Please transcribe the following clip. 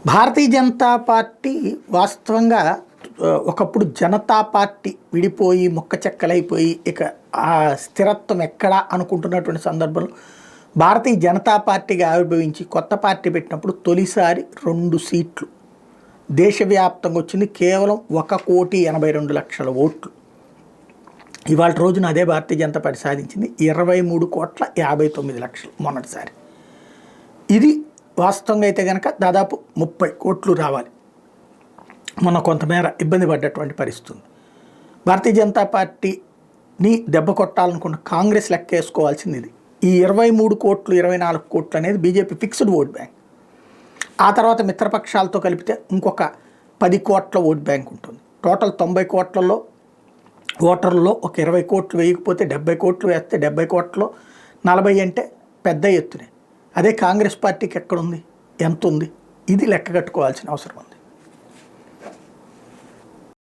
Bharatiya Janata party వాస్తవంగా ఒకప్పుడు Janata party విడిపోయి మొక్క చెక్కలైపోయి ఇక ఆ స్థిరత్వం ఎక్కడా అనుకుంటున్నటువంటి సందర్భంలో భారతీయ జనతా పార్టీగా ఆవిర్భవించి కొత్త పార్టీ పెట్టినప్పుడు తొలిసారి 2 సీట్లు దేశవ్యాప్తంగా వచ్చింది. కేవలం 1,82,00,000 ఓట్లు. ఇవాళ రోజున అదే భారతీయ జనతా పార్టీ సాధించింది 23,59,00,000 మొన్నటిసారి. ఇది వాస్తవంగా అయితే కనుక దాదాపు 30 కోట్లు రావాలి. మొన్న కొంతమేర ఇబ్బంది పడ్డటువంటి పరిస్థితి. భారతీయ జనతా పార్టీని దెబ్బ కొట్టాలనుకున్న కాంగ్రెస్ లెక్క వేసుకోవాల్సింది ఇది. ఈ 23 కోట్లు 24 కోట్లు అనేది బీజేపీ ఫిక్స్డ్ ఓట్ బ్యాంక్. ఆ తర్వాత మిత్రపక్షాలతో కలిపితే ఇంకొక 10 కోట్ల ఓట్ బ్యాంక్ ఉంటుంది. టోటల్ 90 కోట్లలో ఓటర్లలో ఒక 20 కోట్లు వేయకపోతే 70 కోట్లు వేస్తే 70 కోట్లలో 40 అంటే పెద్ద ఎత్తునే. అదే కాంగ్రెస్ పార్టీకి ఎక్కడుంది, ఎంత ఉంది, ఇది లెక్క కట్టుకోవాల్సిన అవసరం ఉంది.